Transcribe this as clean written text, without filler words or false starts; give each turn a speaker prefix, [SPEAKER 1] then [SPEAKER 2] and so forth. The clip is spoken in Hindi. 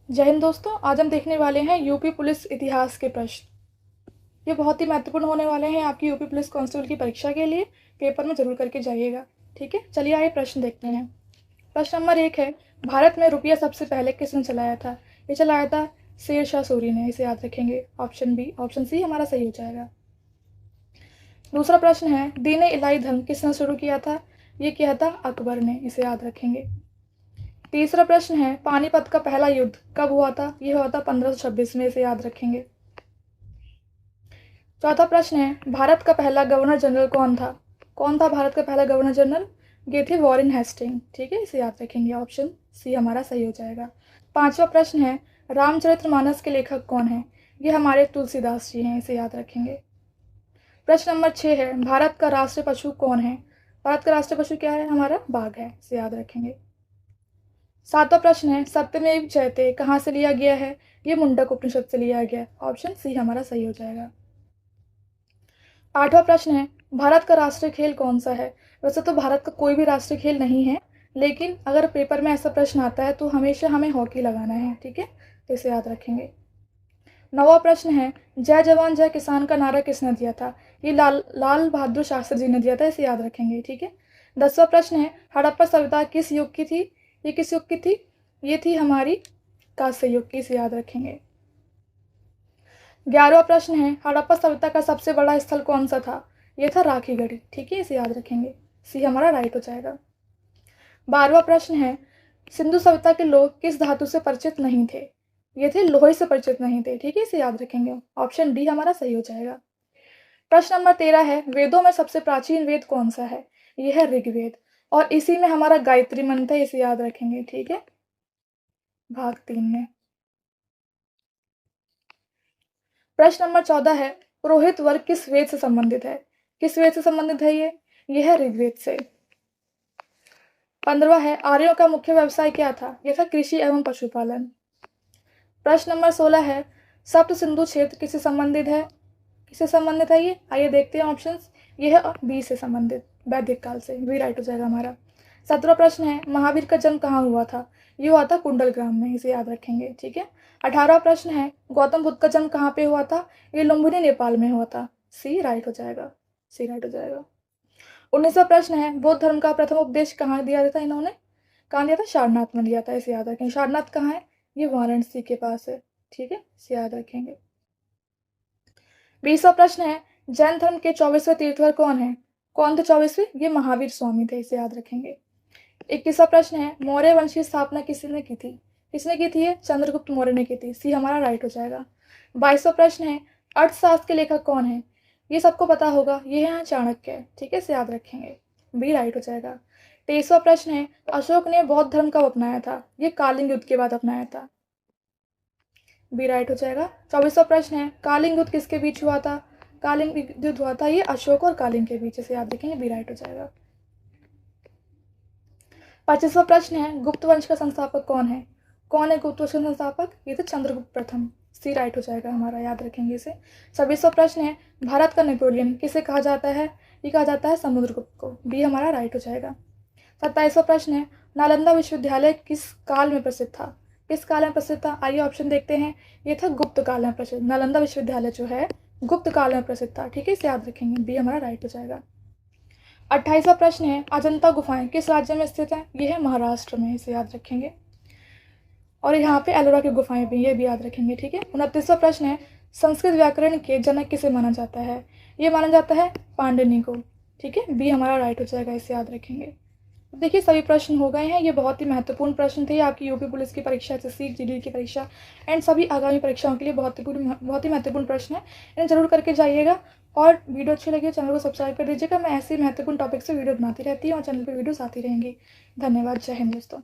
[SPEAKER 1] जय हिंद दोस्तों, आज हम देखने वाले हैं यूपी पुलिस इतिहास के प्रश्न। ये बहुत ही महत्वपूर्ण होने वाले हैं आपकी यूपी पुलिस कांस्टेबल की परीक्षा के लिए। पेपर में जरूर करके जाइएगा। ठीक है, चलिए आइए प्रश्न देखते हैं। प्रश्न नंबर 1 है, भारत में रुपया सबसे पहले किसने चलाया था? ये चलाया था शेर शाह सूरी ने। इसे याद रखेंगे। ऑप्शन सी हमारा सही हो जाएगा। दूसरा प्रश्न है, दीन इलाही धर्म किसने शुरू किया था? ये किया था अकबर ने। इसे याद रखेंगे। तीसरा प्रश्न है, पानीपत का पहला युद्ध कब हुआ था? यह हुआ था 1526 में। इसे याद रखेंगे। चौथा प्रश्न है, भारत का पहला गवर्नर जनरल कौन था? कौन था भारत का पहला गवर्नर जनरल? ये थे वॉरेन हेस्टिंग। ठीक है, इसे याद रखेंगे। ऑप्शन सी हमारा सही हो जाएगा। पांचवा प्रश्न है, रामचरितमानस के लेखक कौन है? ये हमारे तुलसीदास जी हैं। इसे याद रखेंगे। प्रश्न नंबर 6 है, भारत का राष्ट्रीय पशु कौन है? भारत का राष्ट्रीय पशु क्या है? हमारा बाघ है। इसे याद रखेंगे। सातवां प्रश्न है, सत्यमेव जयते कहाँ से लिया गया है? ये मुंडक उपनिषद से लिया गया। ऑप्शन सी हमारा सही हो जाएगा। आठवां प्रश्न है, भारत का राष्ट्रीय खेल कौन सा है? वैसे तो भारत का कोई भी राष्ट्रीय खेल नहीं है, लेकिन अगर पेपर में ऐसा प्रश्न आता है तो हमेशा हमें हॉकी लगाना है। ठीक है, तो इसे याद रखेंगे। नौवां प्रश्न है, जय जवान जय किसान का नारा किसने दिया था? ये लाल बहादुर शास्त्री जी ने दिया था। इसे याद रखेंगे। ठीक है। 10वां प्रश्न है, हड़प्पा सभ्यता किस युग की थी? ये किस युग की थी? ये थी हमारी कांस्य युग की। इसे याद रखेंगे। 11वां प्रश्न है, हड़प्पा सभ्यता का सबसे बड़ा स्थल कौन सा था? ये था राखीगढ़ी। ठीक है, इसे याद रखेंगे। सी हमारा राइट हो जाएगा। 12वां प्रश्न है, सिंधु सभ्यता के लोग किस धातु से परिचित नहीं थे? ये थे लोहे से परिचित नहीं थे। ठीक है, इसे याद रखेंगे। ऑप्शन डी हमारा सही हो जाएगा। प्रश्न नंबर 13 है, वेदों में सबसे प्राचीन वेद कौन सा है? यह है ऋग्वेद, और इसी में हमारा गायत्री मंत्र है। इसे याद रखेंगे। ठीक है, भाग 3 में। प्रश्न नंबर 14 है, पुरोहित वर्ग किस वेद से संबंधित है? किस वेद से संबंधित है? यह है ऋग्वेद से। 15वां है, आर्यों का मुख्य व्यवसाय क्या था? यह था कृषि एवं पशुपालन। प्रश्न नंबर 16 है, सप्त सिंधु क्षेत्र किससे संबंधित है? किससे संबंधित है ये? आइए देखते हैं ऑप्शंस। ये है बी से संबंधित, वैदिक काल से। बी राइट हो जाएगा हमारा। 17वां प्रश्न है, महावीर का जन्म कहाँ हुआ था? ये हुआ था कुंडल ग्राम में। इसे याद रखेंगे। ठीक है। 18वां प्रश्न है, गौतम बुद्ध का जन्म कहाँ पे हुआ था? ये लुम्बिनी नेपाल में हुआ था। सी राइट हो जाएगा। सी राइट हो जाएगा। 19वां प्रश्न है, बौद्ध धर्म का प्रथम उपदेश कहाँ दिया था इन्होंने? कहाँ दिया था? सारनाथ में दिया था। इसे याद रखेंगे। सारनाथ कहाँ है? ये वाराणसी के पास है। ठीक है, इसे याद रखेंगे। 20वां प्रश्न है, जैन धर्म के 24वें तीर्थंकर कौन है? कौन थे 24वें? ये महावीर स्वामी थे। इसे याद रखेंगे। 21वां प्रश्न है, मौर्य वंश की स्थापना किसने की थी? किसने की थी? ये चंद्रगुप्त मौर्य ने की थी। सी हमारा राइट हो जाएगा। 22वां प्रश्न है, अर्थशास्त्र के लेखक कौन है? ये सबको पता होगा, ये है चाणक्य। ठीक है, इसे याद रखेंगे। बी राइट हो जाएगा। 23वां प्रश्न है, अशोक ने बौद्ध धर्म कब अपनाया था? ये कालिंग युद्ध के बाद अपनाया था। बी राइट हो जाएगा। 24वां प्रश्न है, कालिंग युद्ध किसके बीच हुआ था? कालिंग युद्ध हुआ था ये अशोक और कालिंग के बीच। इसे याद रखेंगे। बी राइट हो जाएगा। 25वां प्रश्न है, गुप्त वंश का संस्थापक कौन है? कौन है गुप्त वंश का संस्थापक? ये थे चंद्रगुप्त प्रथम। सी राइट हो जाएगा हमारा। याद रखेंगे इसे। 26वां प्रश्न है, भारत का नेपोलियन किसे कहा जाता है? ये कहा जाता है समुद्रगुप्त को। बी हमारा राइट हो जाएगा। 27वां प्रश्न है, नालंदा विश्वविद्यालय किस काल में प्रसिद्ध था? किस काल में प्रसिद्ध था? आइए ऑप्शन देखते हैं। ये था गुप्त काल में प्रसिद्ध। नालंदा विश्वविद्यालय जो है गुप्त काल में प्रसिद्ध था। ठीक है, इसे याद रखेंगे। बी हमारा राइट हो जाएगा। 28वां प्रश्न है, अजंता गुफाएं किस राज्य में स्थित है? ये है महाराष्ट्र में। इसे याद रखेंगे। और यहाँ पे एलोरा की गुफाएं भी, ये भी याद रखेंगे। ठीक है। 29वां प्रश्न है, संस्कृत व्याकरण के जनक किसे माना जाता है? ये माना जाता है पाणिनि को। ठीक है, बी हमारा राइट हो जाएगा। इसे याद रखेंगे। देखिए सभी प्रश्न हो गए हैं। ये बहुत ही महत्वपूर्ण प्रश्न थे आपकी यूपी पुलिस की परीक्षा, एसएससी जीडी की परीक्षा एंड सभी आगामी परीक्षाओं के लिए बहुत ही महत्वपूर्ण प्रश्न है। इन्हें जरूर करके जाइएगा। और वीडियो अच्छी लगी चैनल को सब्सक्राइब कर दीजिएगा। मैं ऐसे ही महत्वपूर्ण टॉपिक से वीडियो बनाती रहती हूँ और चैनल पर वीडियोस आती रहेंगी। धन्यवाद। जय हिंद दोस्तों।